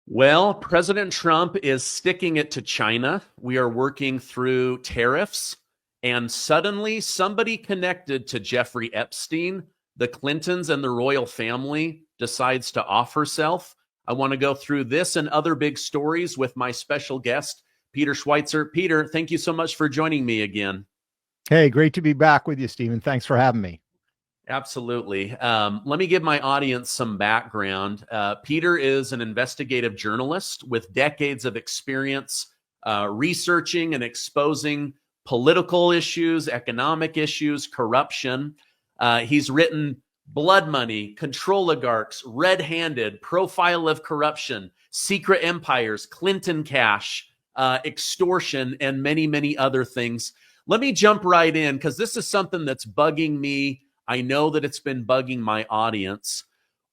Well, President Trump is sticking it to China. We are working through tariffs, and suddenly somebody connected to Jeffrey Epstein, the Clintons, and the royal family decides to off herself. I want to go through this and other big stories with my special guest, Peter Schweizer. Peter, thank you so much for joining me again. Hey, great to be back with you, Stephen. Thanks for having me. Absolutely. Let me give my audience some background. Peter is an investigative journalist with decades of experience researching and exposing political issues, economic issues, corruption. He's written BloodMoney, Controligarchs, Red-Handed, Profile of Corruption, Secret Empires, Clinton Cash, Extortion, and many, many other things. Let me jump right in because this is something that's bugging me. I know that it's been bugging my audience.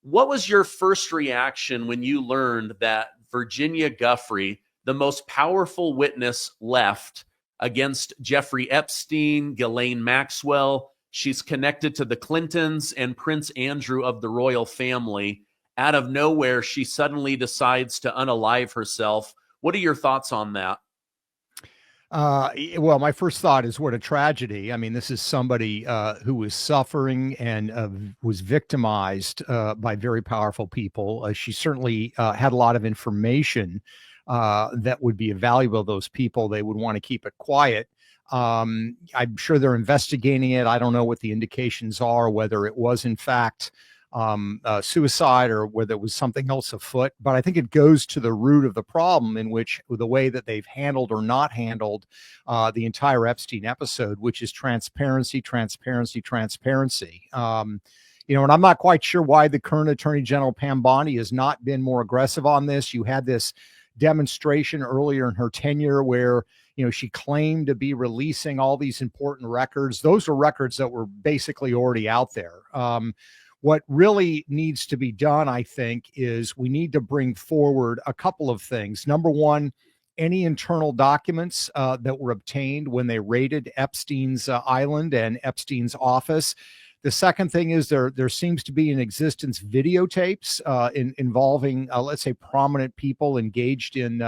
What was your first reaction when you learned that Virginia Giuffre, the most powerful witness left against Jeffrey Epstein, Ghislaine Maxwell, she's connected to the Clintons and Prince Andrew of the royal family, out of nowhere, she suddenly decides to unalive herself? What are your thoughts on that? Well, my first thought is what a tragedy. I mean, this is somebody who was suffering and was victimized by very powerful people. She certainly had a lot of information that would be valuable to those people. They would want to keep it quiet. I'm sure they're investigating it. I don't know what the indications are, whether it was in fact suicide or whether it was something else afoot. But I think it goes to the root of the problem, in which the way that they've handled or not handled the entire Epstein episode, which is transparency, transparency, transparency. And I'm not quite sure why the current Attorney General Pam Bondi has not been more aggressive on this. You had this demonstration earlier in her tenure where she claimed to be releasing all these important records. Those are records that were basically already out there. What really needs to be done, I think, is we need to bring forward a couple of things. Number one, any internal documents that were obtained when they raided Epstein's island and Epstein's office. The second thing is there seems to be in existence videotapes involving, let's say, prominent people engaged in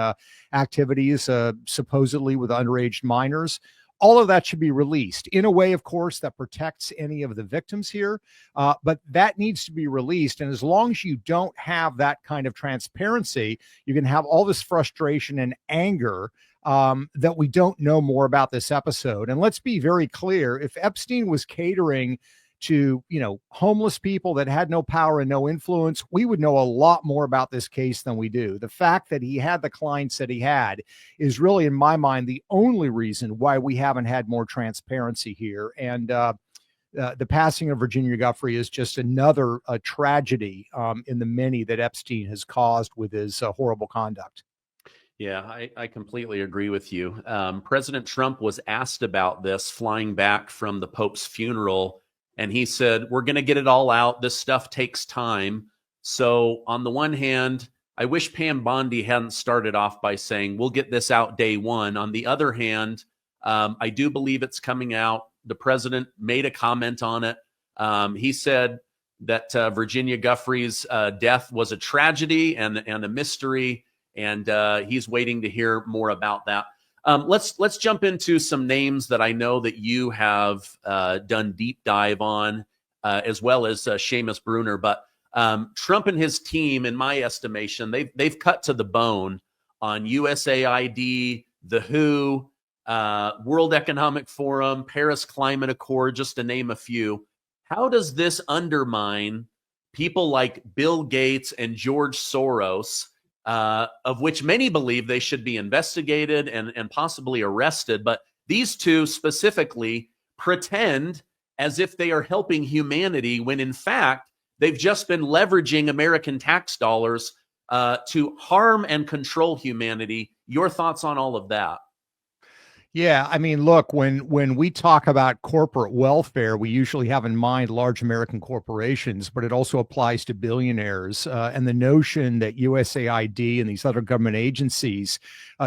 activities supposedly with underage minors. All of that should be released in a way, of course, that protects any of the victims here. But that needs to be released. And as long as you don't have that kind of transparency, you can have all this frustration and anger that we don't know more about this episode. And let's be very clear. If Epstein was catering to, homeless people that had no power and no influence, we would know a lot more about this case than we do. The fact that he had the clients that he had is really, in my mind, the only reason why we haven't had more transparency here. And the passing of Virginia Giuffre is just another tragedy in the many that Epstein has caused with his horrible conduct. Yeah, I completely agree with you. President Trump was asked about this flying back from the Pope's funeral, and he said, we're going to get it all out. This stuff takes time. So on the one hand, I wish Pam Bondi hadn't started off by saying, we'll get this out day one. On the other hand, I do believe it's coming out. The president made a comment on it. He said that Virginia Giuffre's death was a tragedy and a mystery, and he's waiting to hear more about that. Let's jump into some names that I know that you have done deep dive on, as well as Seamus Bruner. But Trump and his team, in my estimation, they've cut to the bone on USAID, the WHO, World Economic Forum, Paris Climate Accord, just to name a few. How does this undermine people like Bill Gates and George Soros, of which many believe they should be investigated and possibly arrested? But these two specifically pretend as if they are helping humanity when, in fact, they've just been leveraging American tax dollars to harm and control humanity. Your thoughts on all of that? Yeah, I mean, look, when we talk about corporate welfare, we usually have in mind large American corporations, but it also applies to billionaires. And the notion that USAID and these other government agencies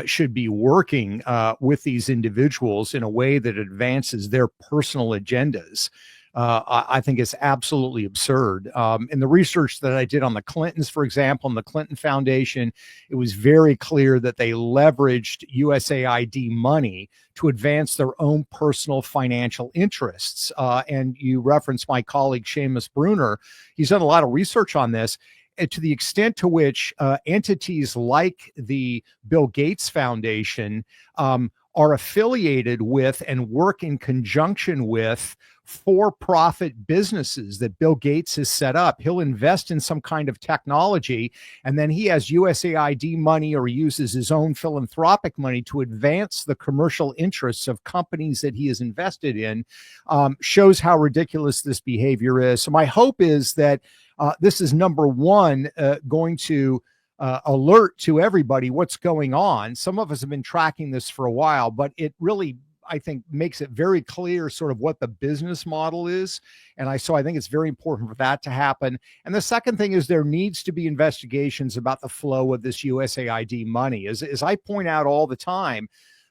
should be working with these individuals in a way that advances their personal agendas I think is absolutely absurd. In the research that I did on the Clintons, for example, and the Clinton Foundation, it was very clear that they leveraged USAID money to advance their own personal financial interests. And you referenced my colleague, Seamus Bruner. He's done a lot of research on this. And to the extent to which entities like the Bill Gates Foundation are affiliated with and work in conjunction with for-profit businesses that Bill Gates has set up. He'll invest in some kind of technology, and then he has USAID money or he uses his own philanthropic money to advance the commercial interests of companies that he is invested in. Shows how ridiculous this behavior is. So my hope is that this is, number one, going to alert to everybody what's going on. Some of us have been tracking this for a while, but it really, I think, makes it very clear sort of what the business model is. And so I think it's very important for that to happen. And the second thing is there needs to be investigations about the flow of this USAID money. As I point out all the time,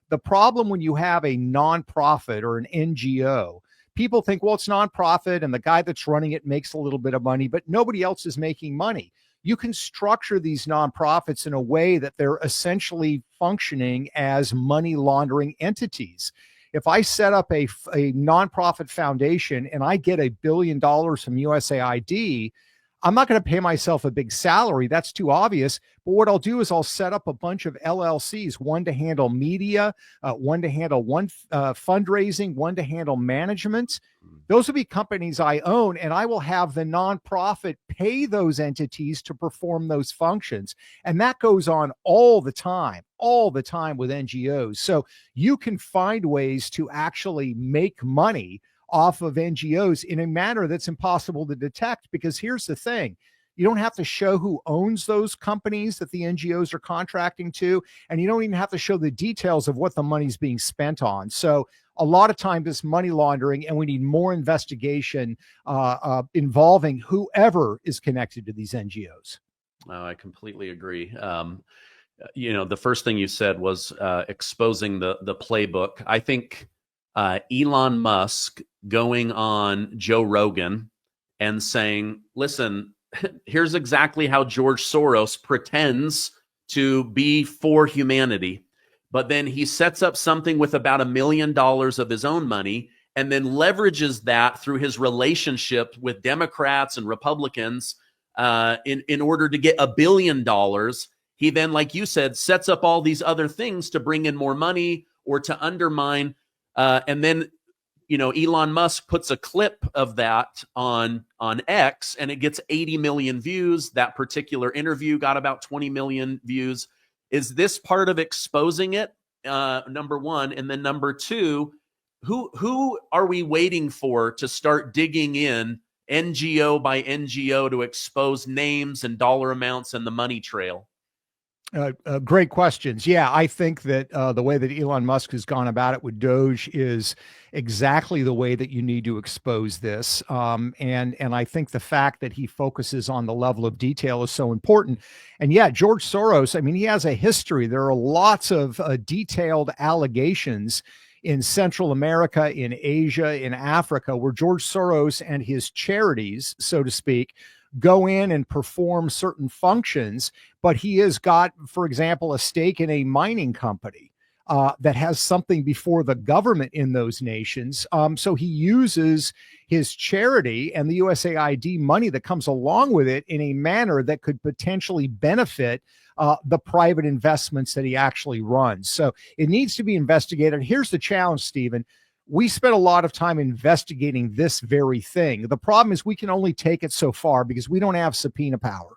the problem when you have a nonprofit or an NGO, people think, well, it's nonprofit and the guy that's running it makes a little bit of money, but nobody else is making money. You can structure these nonprofits in a way that they're essentially functioning as money laundering entities. If I set up a nonprofit foundation and I get $1 billion from USAID, I'm not going to pay myself a big salary. That's too obvious. But what I'll do is I'll set up a bunch of LLCs, one to handle media, one to handle fundraising, one to handle management. Those will be companies I own, and I will have the nonprofit pay those entities to perform those functions. And that goes on all the time with NGOs. So you can find ways to actually make money off of NGOs in a manner that's impossible to detect, because here's the thing. You don't have to show who owns those companies that the NGOs are contracting to, and you don't even have to show the details of what the money's being spent on. So a lot of times it's money laundering, and we need more investigation involving whoever is connected to these NGOs. I completely agree. The first thing you said was exposing the playbook. I think Elon Musk going on Joe Rogan and saying, listen, here's exactly how George Soros pretends to be for humanity. But then he sets up something with about $1 million of his own money and then leverages that through his relationship with Democrats and Republicans in order to get $1 billion. He then, like you said, sets up all these other things to bring in more money or to undermine. And then, Elon Musk puts a clip of that on X, and it gets 80 million views. That particular interview got about 20 million views. Is this part of exposing it? Number one. And then number two, who are we waiting for to start digging in NGO by NGO to expose names and dollar amounts and the money trail? Great questions. Yeah, I think that the way that Elon Musk has gone about it with Doge is exactly the way that you need to expose this. And I think the fact that he focuses on the level of detail is so important. And yeah, George Soros, I mean, he has a history. There are lots of detailed allegations in Central America, in Asia, in Africa, where George Soros and his charities, so to speak, go in and perform certain functions, but he has got, for example, a stake in a mining company that has something before the government in those nations. So he uses his charity and the USAID money that comes along with it in a manner that could potentially benefit the private investments that he actually runs. So it needs to be investigated. Here's the challenge, Stephen. We spent a lot of time investigating this very thing. The problem is we can only take it so far because we don't have subpoena power.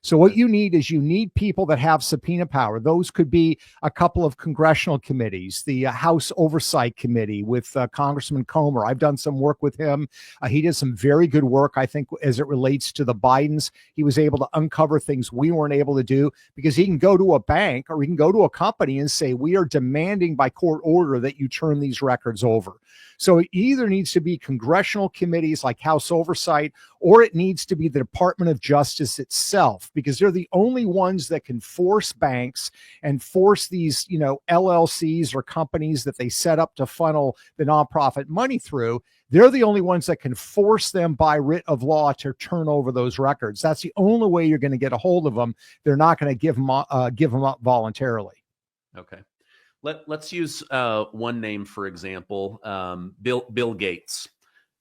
So what you need is people that have subpoena power. Those could be a couple of congressional committees, the House Oversight Committee with Congressman Comer. I've done some work with him. He did some very good work, I think, as it relates to the Bidens. He was able to uncover things we weren't able to do because he can go to a bank or he can go to a company and say, we are demanding by court order that you turn these records over. So it either needs to be congressional committees like House Oversight, or it needs to be the Department of Justice itself, because they're the only ones that can force banks and force these, LLCs or companies that they set up to funnel the nonprofit money through. they're the only ones that can force them by writ of law to turn over those records. That's the only way you're going to get a hold of them. They're not going to give them up voluntarily. Okay. Let's use one name, for example, Bill Gates.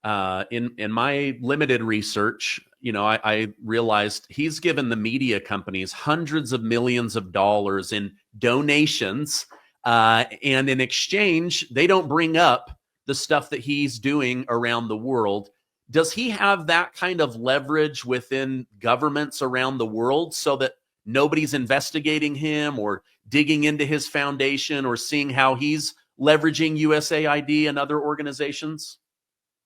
In my limited research, I realized he's given the media companies hundreds of millions of dollars in donations, and in exchange, they don't bring up the stuff that he's doing around the world. Does he have that kind of leverage within governments around the world so that nobody's investigating him or digging into his foundation or seeing how he's leveraging USAID and other organizations?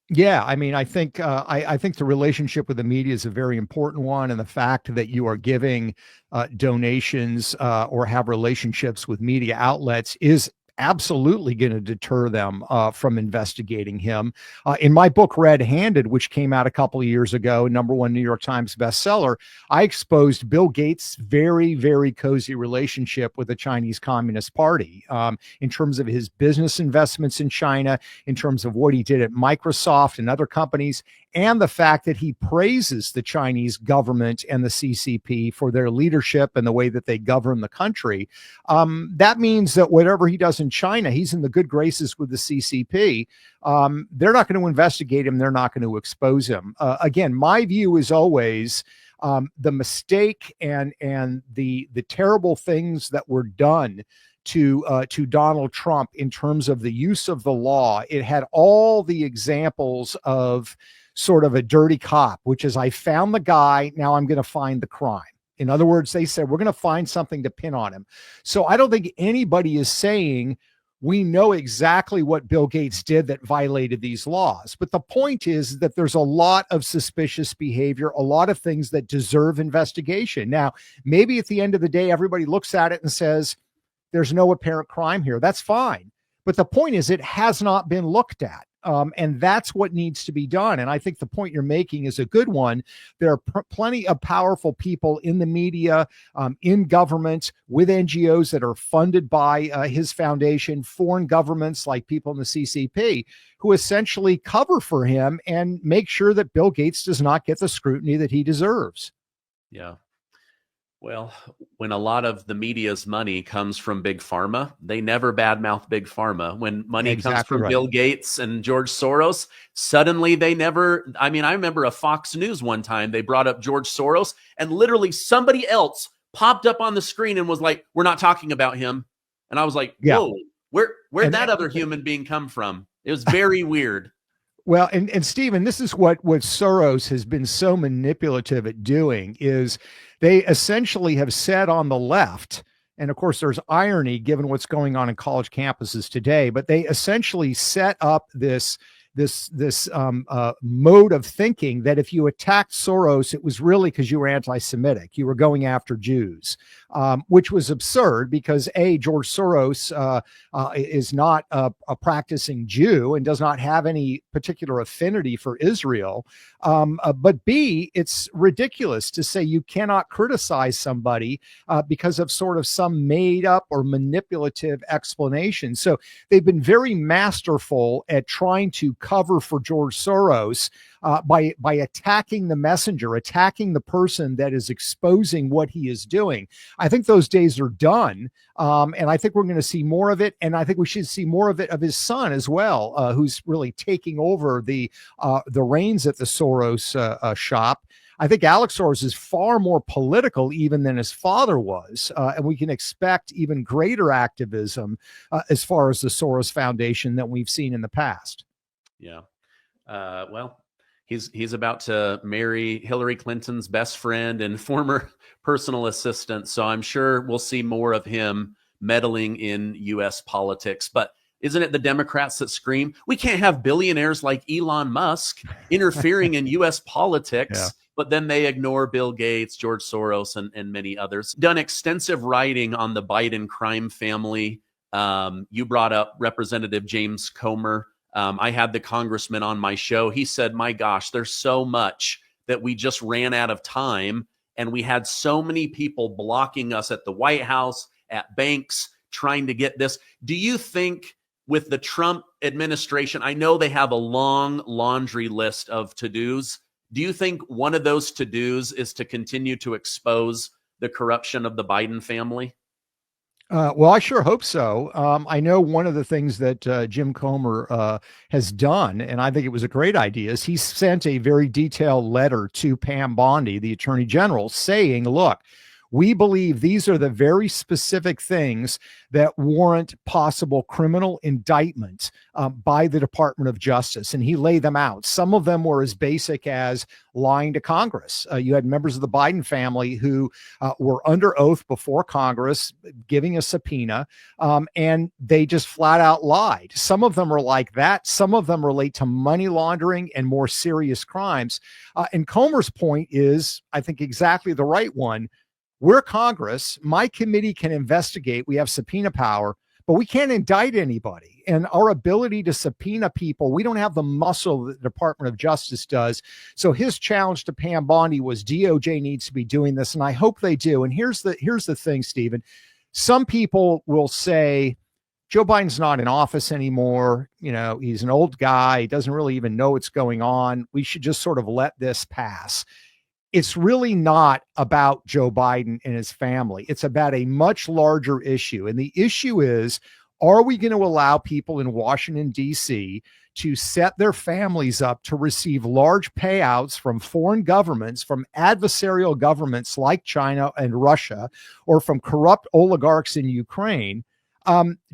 Yeah, I mean, I think the relationship with the media is a very important one, and the fact that you are giving donations or have relationships with media outlets is absolutely going to deter them from investigating him. In my book, Red Handed, which came out a couple of years ago, #1 New York Times bestseller, I exposed Bill Gates' very, very cozy relationship with the Chinese Communist Party in terms of his business investments in China, in terms of what he did at Microsoft and other companies, and the fact that he praises the Chinese government and the CCP for their leadership and the way that they govern the country. That means that whatever he does in China, he's in the good graces with the CCP. They're not going to investigate him. They're not going to expose him. Again, my view is always the mistake and the terrible things that were done to Donald Trump in terms of the use of the law. It had all the examples of sort of a dirty cop, which is, I found the guy, now I'm going to find the crime. In other words, they said, we're going to find something to pin on him. So I don't think anybody is saying we know exactly what Bill Gates did that violated these laws. But the point is that there's a lot of suspicious behavior, a lot of things that deserve investigation. Now, maybe at the end of the day, everybody looks at it and says, there's no apparent crime here. That's fine. But the point is, it has not been looked at. And that's what needs to be done. And I think the point you're making is a good one. There are plenty of powerful people in the media, in government, with NGOs that are funded by his foundation, foreign governments like people in the CCP, who essentially cover for him and make sure that Bill Gates does not get the scrutiny that he deserves. Yeah. Well, when a lot of the media's money comes from Big Pharma, they never badmouth Big Pharma. When money comes from Bill Gates and George Soros, suddenly they never, I remember a Fox News one time, they brought up George Soros and literally somebody else popped up on the screen and was like, we're not talking about him. And I was like, whoa, where'd that other human being come from? It was very weird. Well, and Stephen, this is what Soros has been so manipulative at doing, is they essentially have said on the left, and of course there's irony given what's going on in college campuses today, but they essentially set up this mode of thinking that if you attacked Soros, it was really because you were anti-Semitic. You were going after Jews, which was absurd because George Soros is not a practicing Jew and does not have any particular affinity for Israel. But B, it's ridiculous to say you cannot criticize somebody because of sort of some made up or manipulative explanation. So they've been very masterful at trying to cover for George Soros by attacking the messenger, attacking the person that is exposing what he is doing. I think those days are done. And I think we're going to see more of it. And I think we should see more of it of his son as well, who's really taking over the reins at the Soros shop. I think Alex Soros is far more political even than his father was. And we can expect even greater activism as far as the Soros Foundation than we've seen in the past. Yeah. Well, he's about to marry Hillary Clinton's best friend and former personal assistant. So I'm sure we'll see more of him meddling in U.S. politics. But isn't it the Democrats that scream, we can't have billionaires like Elon Musk interfering in U.S. politics? Yeah. But then they ignore Bill Gates, George Soros, and many others. Done extensive writing on the Biden crime family. You brought up Representative James Comer. I had the congressman on my show. He said, my gosh, there's so much that we just ran out of time. And we had so many people blocking us at the White House, at banks, trying to get this. Do you think with the Trump administration, I know they have a long laundry list of to-dos. Do you think one of those to-dos is to continue to expose the corruption of the Biden family? Well, I sure hope so. I know one of the things that Jim Comer has done, and I think it was a great idea, is he sent a very detailed letter to Pam Bondi, the Attorney General, saying, look, we believe these are the very specific things that warrant possible criminal indictment by the Department of Justice. And he laid them out. Some of them were as basic as lying to Congress. You had members of the Biden family who were under oath before Congress, giving a subpoena, and they just flat out lied. Some of them are like that. Some of them relate to money laundering and more serious crimes. And Comer's point is, I think, exactly the right one. We're Congress. My committee can investigate. We have subpoena power, but we can't indict anybody. And our ability to subpoena people, we don't have the muscle that the Department of Justice does. So his challenge to Pam Bondi was DOJ needs to be doing this, and I hope they do. And here's the thing, Stephen. Some people will say, Joe Biden's not in office anymore. You know, he's an old guy. He doesn't really even know what's going on. We should just sort of let this pass. It's really not about Joe Biden and his family. It's about a much larger issue. And the issue is, are we going to allow people in Washington, D.C. to set their families up to receive large payouts from foreign governments, from adversarial governments like China and Russia, or from corrupt oligarchs in Ukraine,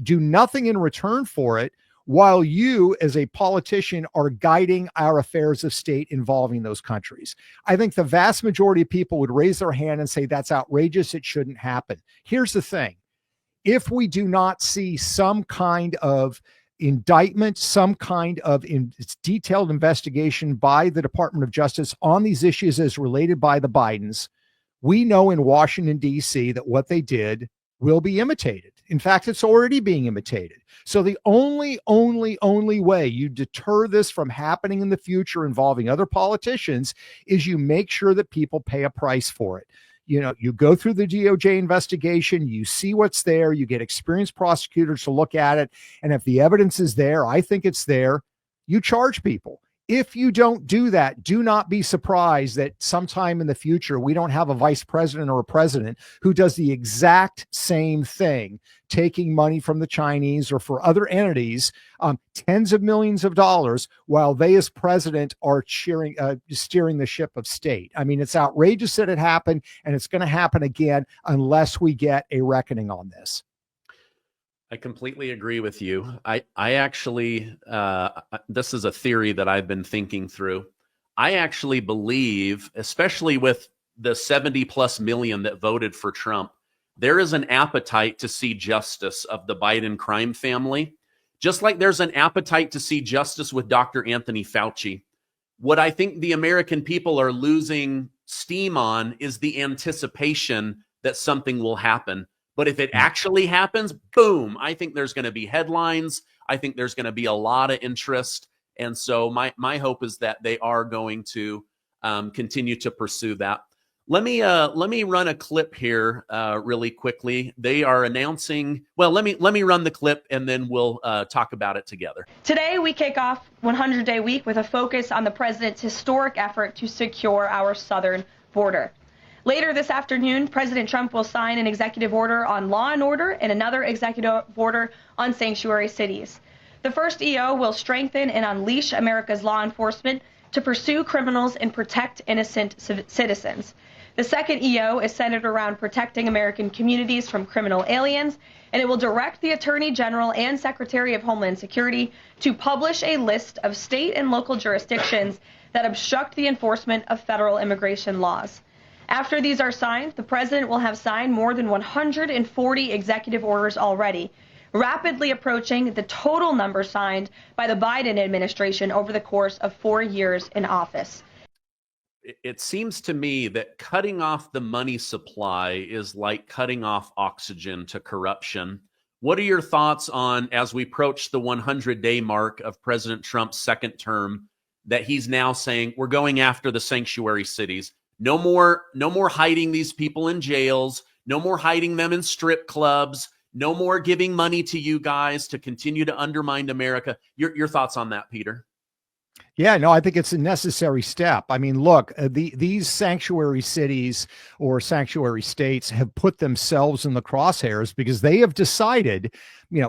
do nothing in return for it, while you as a politician are guiding our affairs of state involving those countries? I think the vast majority of people would raise their hand and say that's outrageous. It shouldn't happen. Here's the thing. If we do not see some kind of indictment, some kind of detailed investigation by the Department of Justice on these issues as related by the Bidens, we know in Washington, D.C. that what they did will be imitated. In fact, it's already being imitated. So the only way you deter this from happening in the future involving other politicians is you make sure that people pay a price for it. You know, you go through the DOJ investigation, you see what's there, you get experienced prosecutors to look at it. And if the evidence is there, I think it's there, you charge people. If you don't do that, do not be surprised that sometime in the future, we don't have a vice president or a president who does the exact same thing, taking money from the Chinese or for other entities, tens of millions of dollars, while they as president are steering the ship of state. I mean, it's outrageous that it happened, and it's going to happen again unless we get a reckoning on this. I completely agree with you. I actually, this is a theory that I've been thinking through. I actually believe, especially with the 70 plus million that voted for Trump, there is an appetite to see justice of the Biden crime family, just like there's an appetite to see justice with Dr. Anthony Fauci. What I think the American people are losing steam on is the anticipation that something will happen. But if it actually happens, boom, I think there's going to be headlines. I think there's going to be a lot of interest. And so my hope is that they are going to continue to pursue that. Let me run a clip here really quickly. They are announcing, well, let me run the clip and then we'll talk about it together. Today, we kick off 100-day week with a focus on the president's historic effort to secure our southern border. Later this afternoon, President Trump will sign an executive order on law and order and another executive order on sanctuary cities. The first EO will strengthen and unleash America's law enforcement to pursue criminals and protect innocent citizens. The second EO is centered around protecting American communities from criminal aliens, and it will direct the Attorney General and Secretary of Homeland Security to publish a list of state and local jurisdictions that obstruct the enforcement of federal immigration laws. After these are signed, the president will have signed more than 140 executive orders already, rapidly approaching the total number signed by the Biden administration over the course of 4 years in office. It seems to me that cutting off the money supply is like cutting off oxygen to corruption. What are your thoughts on, as we approach the 100-day mark of President Trump's second term, that he's now saying we're going after the sanctuary cities? No more hiding these people in jails. No more hiding them in strip clubs. No more giving money to you guys to continue to undermine America. Your thoughts on that, Peter? Yeah, no, I think it's a necessary step. I mean, look, these sanctuary cities or sanctuary states have put themselves in the crosshairs because they have decided,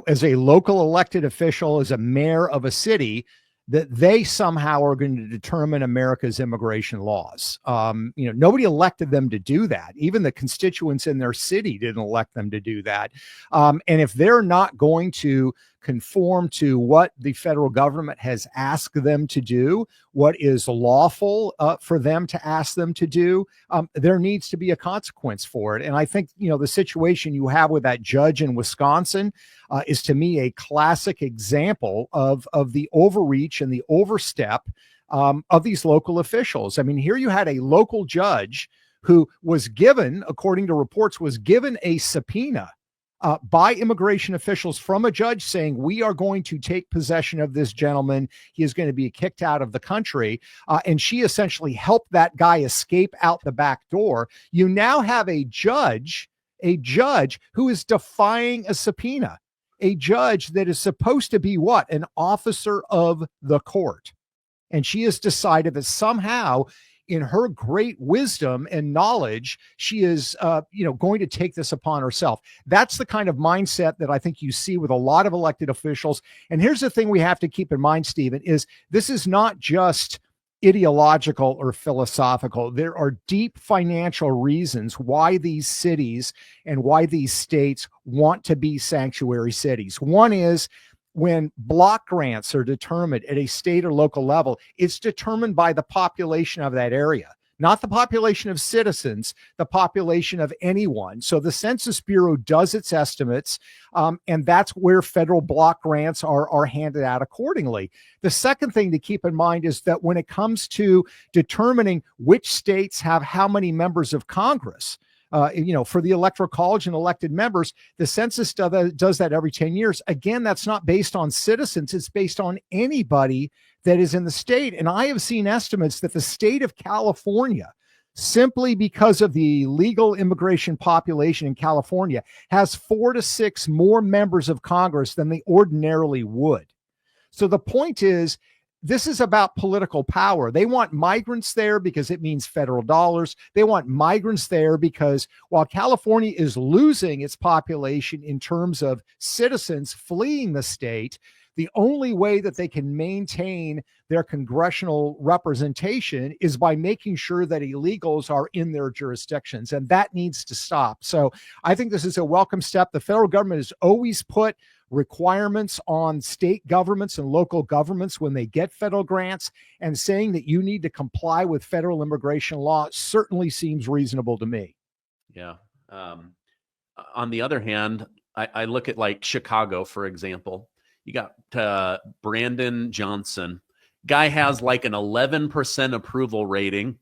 as a local elected official, as a mayor of a city, that they somehow are going to determine America's immigration laws. Nobody elected them to do that. Even the constituents in their city didn't elect them to do that. And if they're not going to conform to what the federal government has asked them to do, what is lawful for them to ask them to do, there needs to be a consequence for it. And I think, the situation you have with that judge in Wisconsin is, to me, a classic example of the overreach and the overstep of these local officials. I mean, here you had a local judge who was given, according to reports, was given a subpoena by immigration officials from a judge saying, we are going to take possession of this gentleman. He is going to be kicked out of the country. And she essentially helped that guy escape out the back door. You now have a judge who is defying a subpoena, a judge that is supposed to be what? An officer of the court. And she has decided that somehow, in her great wisdom and knowledge, she is, going to take this upon herself. That's the kind of mindset that I think you see with a lot of elected officials. And here's the thing we have to keep in mind, Stephen, is this is not just ideological or philosophical. There are deep financial reasons why these cities and why these states want to be sanctuary cities. One is, when block grants are determined at a state or local level, it's determined by the population of that area, not the population of citizens, the population of anyone. So the Census Bureau does its estimates, and that's where federal block grants are handed out accordingly. The second thing to keep in mind is that when it comes to determining which states have how many members of Congress, for the Electoral College and elected members, the census does that every 10 years. Again, that's not based on citizens. It's based on anybody that is in the state. And I have seen estimates that the state of California, simply because of the legal immigration population in California, has 4 to 6 more members of Congress than they ordinarily would. So the point is, this is about political power. They want migrants there because it means federal dollars. They want migrants there because while California is losing its population in terms of citizens fleeing the state, the only way that they can maintain their congressional representation is by making sure that illegals are in their jurisdictions, and that needs to stop. So I think this is a welcome step. The federal government has always put requirements on state governments and local governments when they get federal grants, and saying that you need to comply with federal immigration law certainly seems reasonable to me. Yeah. On the other hand, I look at like Chicago, for example. You got Brandon Johnson. Guy has like an 11% approval rating,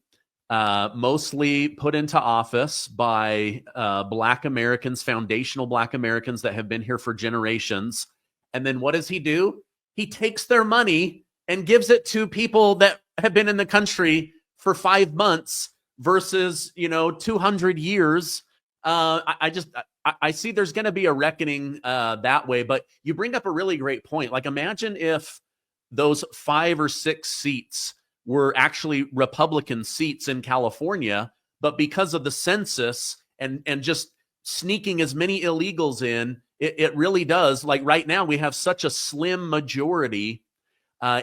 mostly put into office by Black Americans, foundational Black Americans that have been here for generations. And then what does he do? He takes their money and gives it to people that have been in the country for 5 months versus, 200 years. I see there's going to be a reckoning that way. But you bring up a really great point. Like, imagine if those 5 or 6 seats were actually Republican seats in California, but because of the census and just sneaking as many illegals in, it really does. Like right now, we have such a slim majority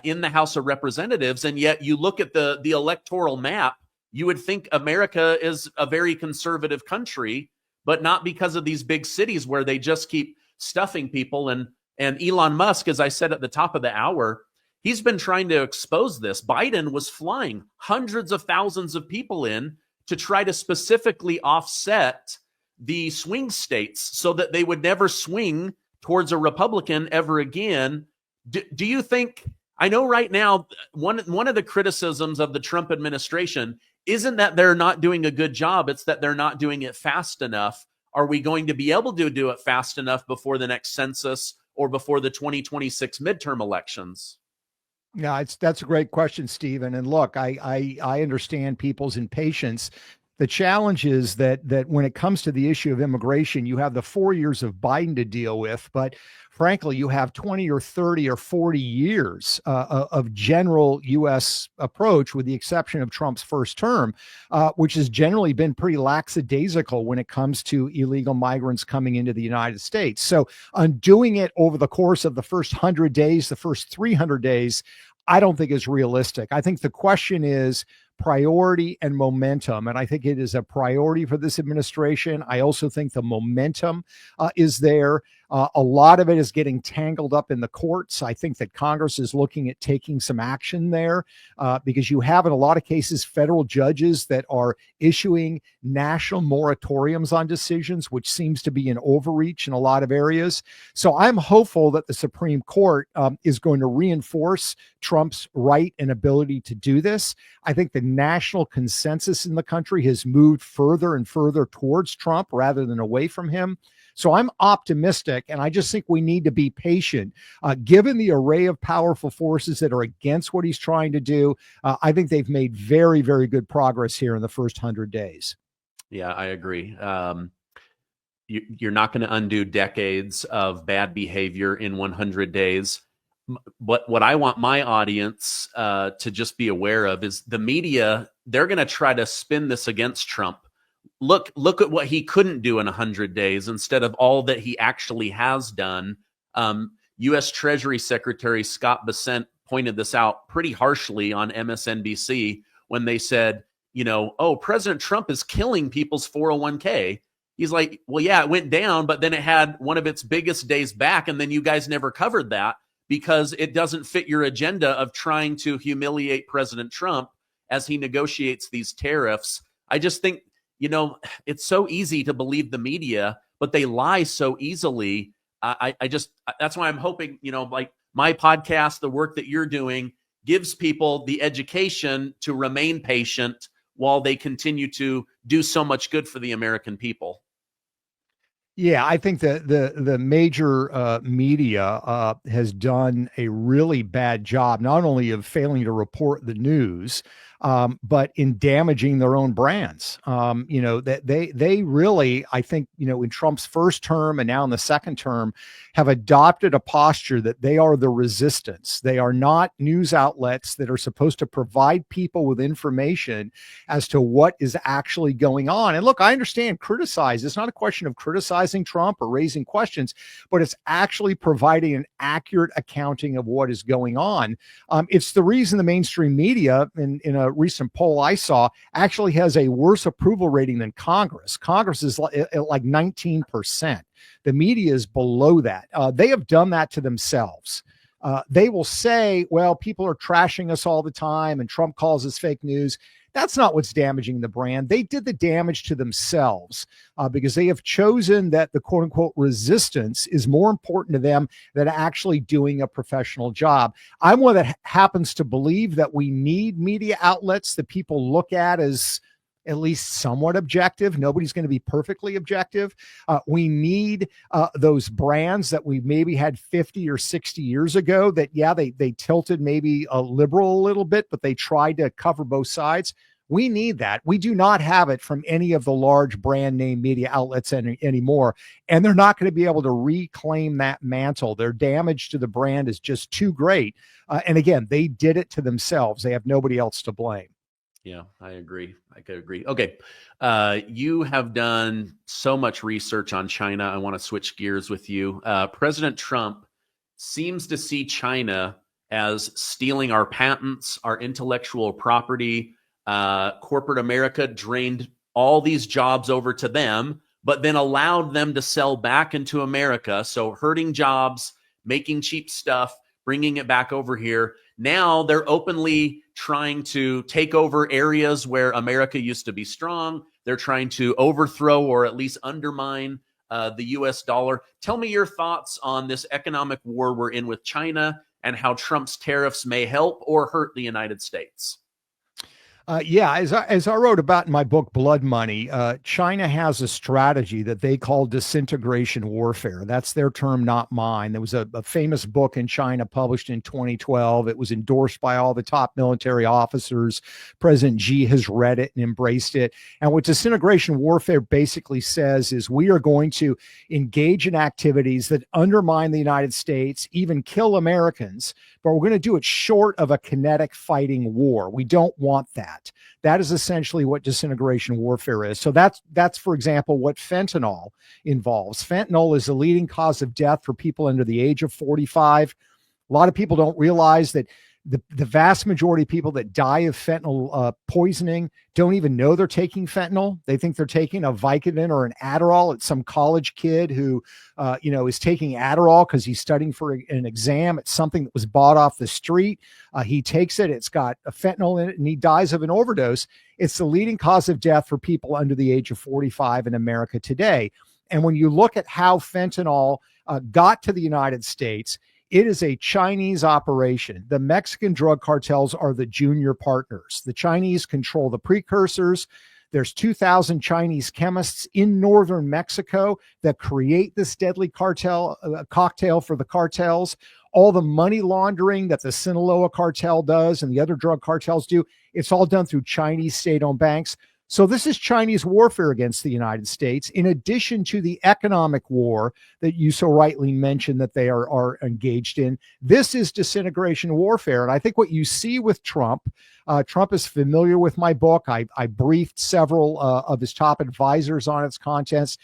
in the House of Representatives, and yet you look at the electoral map, you would think America is a very conservative country, but not because of these big cities where they just keep stuffing people. And Elon Musk, as I said at the top of the hour, he's been trying to expose this. Biden was flying hundreds of thousands of people in to try to specifically offset the swing states so that they would never swing towards a Republican ever again. Do you think, I know right now, one of the criticisms of the Trump administration isn't that they're not doing a good job, it's that they're not doing it fast enough. Are we going to be able to do it fast enough before the next census or before the 2026 midterm elections? Yeah, that's a great question, Stephen. And look, I understand people's impatience The challenge is that when it comes to the issue of immigration, you have the 4 years of Biden to deal with, but frankly, you have 20 or 30 or 40 years of general U.S. approach, with the exception of Trump's first term, which has generally been pretty lackadaisical when it comes to illegal migrants coming into the United States. So undoing it over the course of the first 100 days, the first 300 days, I don't think is realistic. I think the question is priority and momentum. And I think it is a priority for this administration. I also think the momentum is there. A lot of it is getting tangled up in the courts. I think that Congress is looking at taking some action there because you have, in a lot of cases, federal judges that are issuing national moratoriums on decisions, which seems to be an overreach in a lot of areas. So I'm hopeful that the Supreme Court is going to reinforce Trump's right and ability to do this. I think the national consensus in the country has moved further and further towards Trump rather than away from him. So I'm optimistic, and I just think we need to be patient. Given the array of powerful forces that are against what he's trying to do, I think they've made very, very good progress here in the first 100 days. Yeah, I agree. You're not going to undo decades of bad behavior in 100 days. But what I want my audience to just be aware of is the media, they're going to try to spin this against Trump. Look at what he couldn't do in 100 days instead of all that he actually has done. U.S. Treasury Secretary Scott Bessent pointed this out pretty harshly on MSNBC when they said, oh, President Trump is killing people's 401k. He's like, well, yeah, it went down, but then it had one of its biggest days back, and then you guys never covered that because it doesn't fit your agenda of trying to humiliate President Trump as he negotiates these tariffs. I just think, it's so easy to believe the media, but they lie so easily. That's why I'm hoping, like my podcast, the work that you're doing gives people the education to remain patient while they continue to do so much good for the American people. Yeah, I think that the major media has done a really bad job, not only of failing to report the news, but in damaging their own brands. That they really, I think, in Trump's first term and now in the second term, have adopted a posture that they are the resistance. They are not news outlets that are supposed to provide people with information as to what is actually going on. And look, I understand criticize. It's not a question of criticizing Trump or raising questions, but it's actually providing an accurate accounting of what is going on. It's the reason the mainstream media, in a recent poll I saw, actually has a worse approval rating than Congress. Congress is like 19%. The media is below that. They have done that to themselves. They will say, well, people are trashing us all the time and Trump calls us fake news. That's not what's damaging the brand. They did the damage to themselves because they have chosen that the quote unquote resistance is more important to them than actually doing a professional job. I'm one that happens to believe that we need media outlets that people look at as at least somewhat objective. Nobody's going to be perfectly objective. We need those brands that we maybe had 50 or 60 years ago that, yeah, they tilted maybe a liberal a little bit, but they tried to cover both sides. We need that. We do not have it from any of the large brand name media outlets anymore, and they're not going to be able to reclaim that mantle. Their damage to the brand is just too great. And again, they did it to themselves. They have nobody else to blame. Yeah, I agree. I could agree. Okay. You have done so much research on China. I want to switch gears with you. President Trump seems to see China as stealing our patents, our intellectual property. Corporate America drained all these jobs over to them, but then allowed them to sell back into America. So hurting jobs, making cheap stuff, bringing it back over here. Now they're openly trying to take over areas where America used to be strong. They're trying to overthrow or at least undermine the US dollar. Tell me your thoughts on this economic war we're in with China and how Trump's tariffs may help or hurt the United States. Yeah, as I wrote about in my book, Blood Money, China has a strategy that they call disintegration warfare. That's their term, not mine. There was a famous book in China published in 2012. It was endorsed by all the top military officers. President Xi has read it and embraced it. And what disintegration warfare basically says is we are going to engage in activities that undermine the United States, even kill Americans, but we're going to do it short of a kinetic fighting war. We don't want that. That is essentially what disintegration warfare is. So that's for example, what fentanyl involves. Fentanyl is the leading cause of death for people under the age of 45. A lot of people don't realize that the vast majority of people that die of fentanyl poisoning don't even know they're taking fentanyl. They think they're taking a Vicodin or an Adderall. It's some college kid who, is taking Adderall because he's studying for an exam. It's something that was bought off the street. He takes it. It's got a fentanyl in it, and he dies of an overdose. It's the leading cause of death for people under the age of 45 in America today. And when you look at how fentanyl got to the United States, it is a Chinese operation. The Mexican drug cartels are the junior partners. The Chinese control the precursors. There's 2,000 Chinese chemists in northern Mexico that create this deadly cocktail for the cartels. All the money laundering that the Sinaloa cartel does and the other drug cartels do, it's all done through Chinese state-owned banks. So this is Chinese warfare against the United States, in addition to the economic war that you so rightly mentioned that they are engaged in. This is disintegration warfare. And I think what you see with Trump, Trump is familiar with my book. I briefed several of his top advisors on its contents.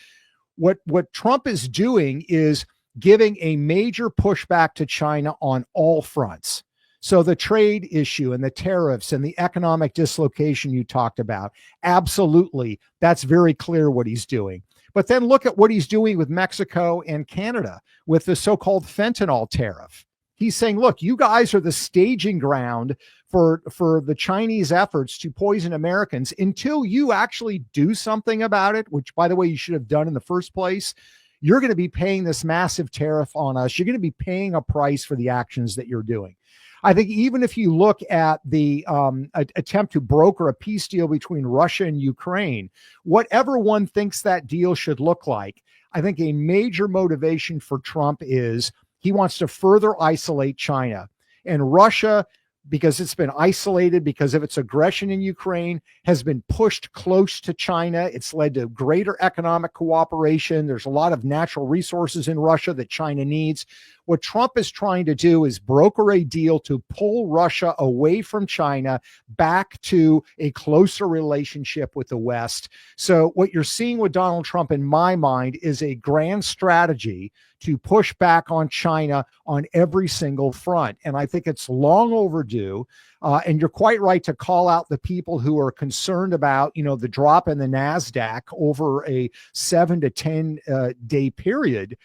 What Trump is doing is giving a major pushback to China on all fronts. So the trade issue and the tariffs and the economic dislocation you talked about, absolutely, that's very clear what he's doing. But then look at what he's doing with Mexico and Canada with the so-called fentanyl tariff. He's saying, look, you guys are the staging ground for the Chinese efforts to poison Americans until you actually do something about it, which, by the way, you should have done in the first place. You're going to be paying this massive tariff on us. You're going to be paying a price for the actions that you're doing. I think even if you look at the attempt to broker a peace deal between Russia and Ukraine, whatever one thinks that deal should look like, I think a major motivation for Trump is he wants to further isolate China. And Russia, because it's been isolated because of its aggression in Ukraine, has been pushed close to China. It's led to greater economic cooperation. There's a lot of natural resources in Russia that China needs. What Trump is trying to do is broker a deal to pull Russia away from China back to a closer relationship with the West. So what you're seeing with Donald Trump, in my mind, is a grand strategy to push back on China on every single front. And I think it's long overdue. And you're quite right to call out the people who are concerned about, the drop in the NASDAQ over a 7 to 10 day period.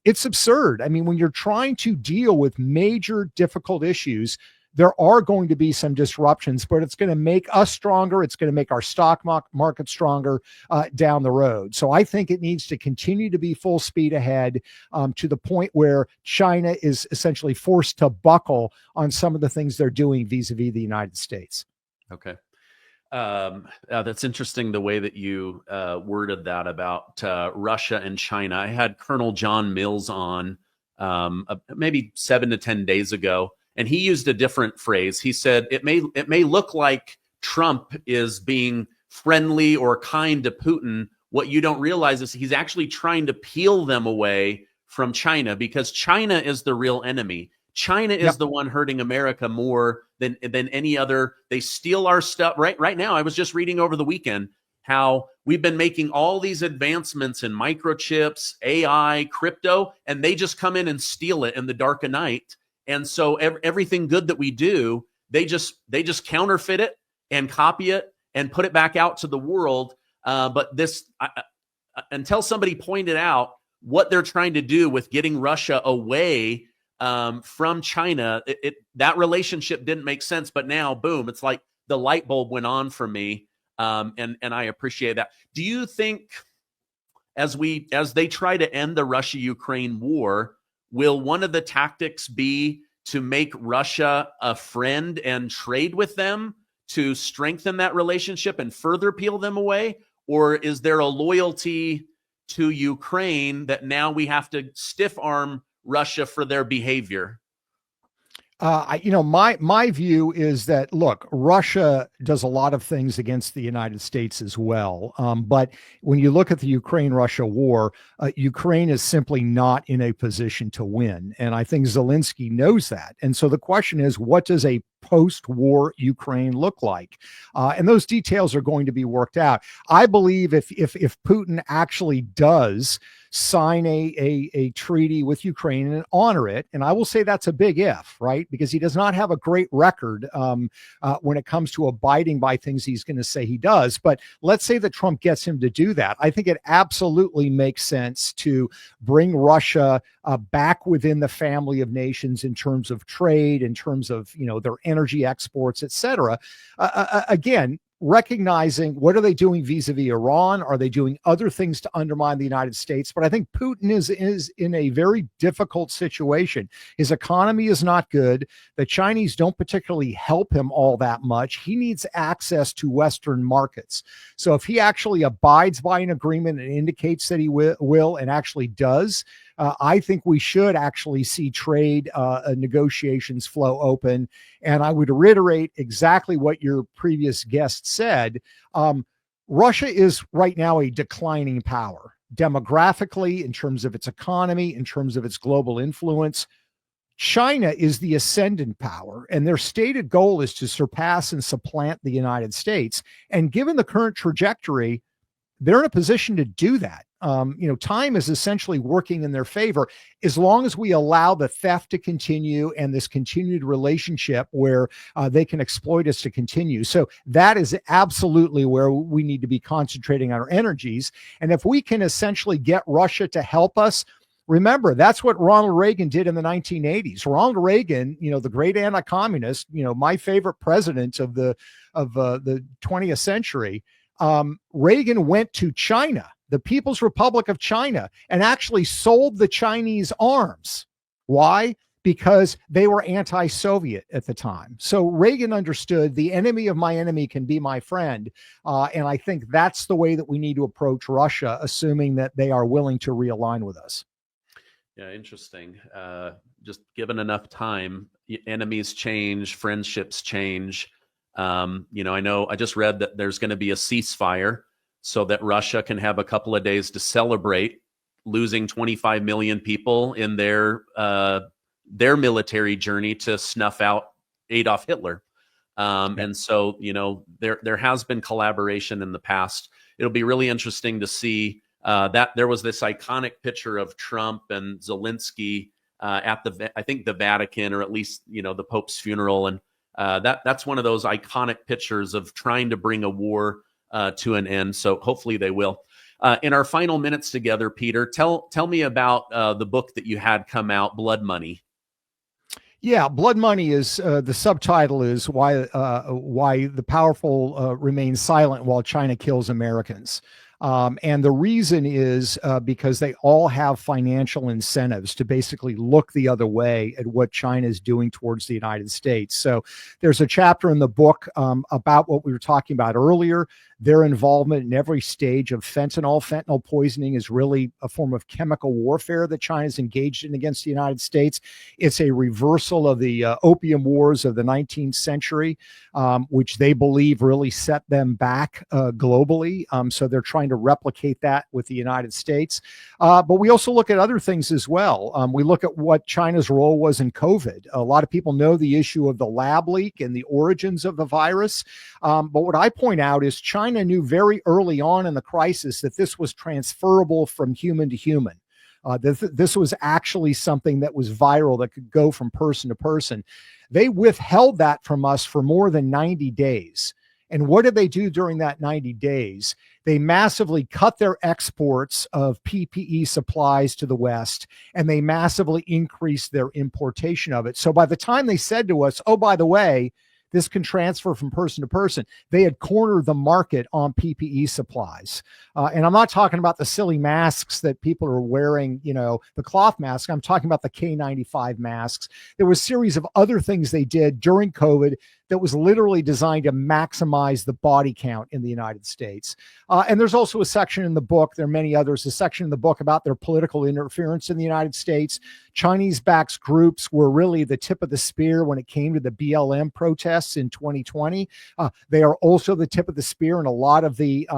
It's absurd. I mean, when you're trying to deal with major difficult issues, there are going to be some disruptions, but it's going to make us stronger. It's going to make our stock market stronger down the road. So I think it needs to continue to be full speed ahead to the point where China is essentially forced to buckle on some of the things they're doing vis-a-vis the United States. Okay. That's interesting the way that you worded that about Russia and China. I had Colonel John Mills on maybe 7 to 10 days ago, and he used a different phrase. He said, it may look like Trump is being friendly or kind to Putin. What you don't realize is he's actually trying to peel them away from China, because China is the real enemy. China is the one hurting America more than any other. They steal our stuff. Right now, I was just reading over the weekend how we've been making all these advancements in microchips, AI, crypto, and they just come in and steal it in the dark of night. And so everything good that we do, they just counterfeit it and copy it and put it back out to the world. But until somebody pointed out what they're trying to do with getting Russia away from China, that relationship didn't make sense. But now, boom, it's like the light bulb went on for me, and I appreciate that. Do you think, as they try to end the Russia-Ukraine war, will one of the tactics be to make Russia a friend and trade with them to strengthen that relationship and further peel them away? Or is there a loyalty to Ukraine that now we have to stiff arm Russia for their behavior? My view is that, look, Russia does a lot of things against the United States as well. But when you look at the Ukraine-Russia war, Ukraine is simply not in a position to win. And I think Zelensky knows that. And so the question is, what does a post-war Ukraine look like? And those details are going to be worked out. I believe if Putin actually does sign a treaty with Ukraine and honor it, and I will say that's a big if, right? Because he does not have a great record when it comes to abiding by things he's going to say he does. But let's say that Trump gets him to do that. I think it absolutely makes sense to bring Russia back within the family of nations in terms of trade, in terms of, their energy exports, et cetera. Again, recognizing what are they doing vis-a-vis Iran? Are they doing other things to undermine the United States? But I think Putin is in a very difficult situation. His economy is not good. The Chinese don't particularly help him all that much. He needs access to Western markets. So if he actually abides by an agreement and indicates that he will and actually does, I think we should actually see trade negotiations flow open. And I would reiterate exactly what your previous guest said. Russia is right now a declining power demographically, in terms of its economy, in terms of its global influence. China is the ascendant power, and their stated goal is to surpass and supplant the United States. And given the current trajectory, they're in a position to do that. Time is essentially working in their favor as long as we allow the theft to continue and this continued relationship where they can exploit us to continue. So that is absolutely where we need to be concentrating our energies. And if we can essentially get Russia to help us, remember, that's what Ronald Reagan did in the 1980s. Ronald Reagan, the great anti-communist, my favorite president of the 20th century, Reagan went to China, the People's Republic of China, and actually sold the Chinese arms. Why? Because they were anti-Soviet at the time. So Reagan understood the enemy of my enemy can be my friend. And I think that's the way that we need to approach Russia, assuming that they are willing to realign with us. Yeah, interesting. Just given enough time, enemies change, friendships change. I know I just read that there's going to be a ceasefire so that Russia can have a couple of days to celebrate losing 25 million people in their military journey to snuff out Adolf Hitler. And so, there has been collaboration in the past. It'll be really interesting to see that there was this iconic picture of Trump and Zelensky at I think the Vatican, or at least, the Pope's funeral. And that's one of those iconic pictures of trying to bring a war to an end. So hopefully they will. In our final minutes together, Peter, tell me about the book that you had come out, BloodMoney. Yeah, BloodMoney is the subtitle is why the powerful remain silent while China kills Americans. And the reason is because they all have financial incentives to basically look the other way at what China is doing towards the United States. So there's a chapter in the book about what we were talking about earlier, their involvement in every stage of fentanyl. Fentanyl poisoning is really a form of chemical warfare that China is engaged in against the United States. It's a reversal of the opium wars of the 19th century, which they believe really set them back globally. So they're trying to replicate that with the United States. But we also look at other things as well. We look at what China's role was in COVID. A lot of people know the issue of the lab leak and the origins of the virus. But what I point out is China knew very early on in the crisis that this was transferable from human to human. This was actually something that was viral, that could go from person to person. They withheld that from us for more than 90 days. And what did they do during that 90 days? They massively cut their exports of PPE supplies to the West, and they massively increased their importation of it. So by the time they said to us, oh, by the way, this can transfer from person to person. They had cornered the market on PPE supplies. And I'm not talking about the silly masks that people are wearing, the cloth mask. I'm talking about the K95 masks. There was a series of other things they did during COVID that was literally designed to maximize the body count in the United States. And there's also a section in the book, there are many others, a section in the book about their political interference in the United States. Chinese-backed groups were really the tip of the spear when it came to the BLM protests in 2020. They are also the tip of the spear in a lot of the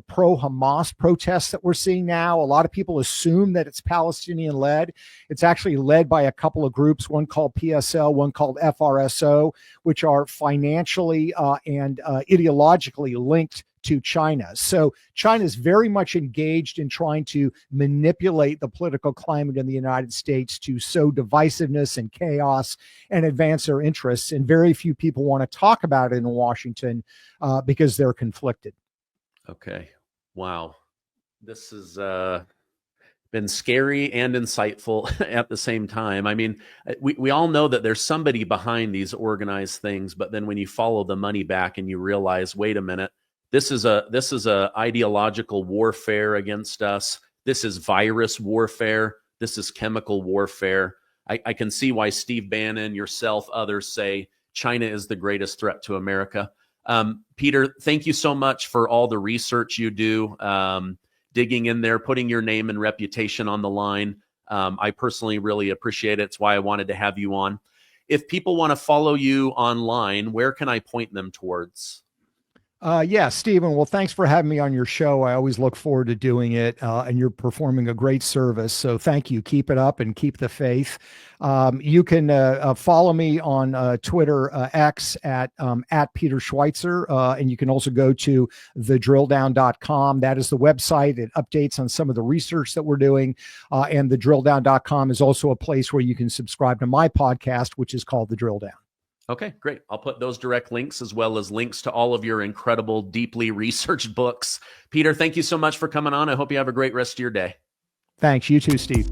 pro-Hamas protests that we're seeing now. A lot of people assume that it's Palestinian-led. It's actually led by a couple of groups, one called PSL, one called FRSO, which are financially and ideologically linked to China. So China is very much engaged in trying to manipulate the political climate in the United States to sow divisiveness and chaos and advance their interests. And very few people want to talk about it in Washington because they're conflicted. Okay. Wow. This has been scary and insightful at the same time. I mean, we all know that there's somebody behind these organized things, but then when you follow the money back and you realize, wait a minute, this is a ideological warfare against us. This is virus warfare. This is chemical warfare. I can see why Steve Bannon, yourself, others say China is the greatest threat to America. Peter, thank you so much for all the research you do, digging in there, putting your name and reputation on the line. I personally really appreciate it. It's why I wanted to have you on. If people want to follow you online, where can I point them towards? Yeah, Stephen. Well, thanks for having me on your show. I always look forward to doing it, and you're performing a great service. So thank you. Keep it up and keep the faith. You can follow me on Twitter, X at Peter Schweizer, and you can also go to thedrilldown.com. That is the website. It updates on some of the research that we're doing, and thedrilldown.com is also a place where you can subscribe to my podcast, which is called The Drilldown. Okay, great. I'll put those direct links as well as links to all of your incredible, deeply researched books. Peter, thank you so much for coming on. I hope you have a great rest of your day. Thanks. You too, Steve.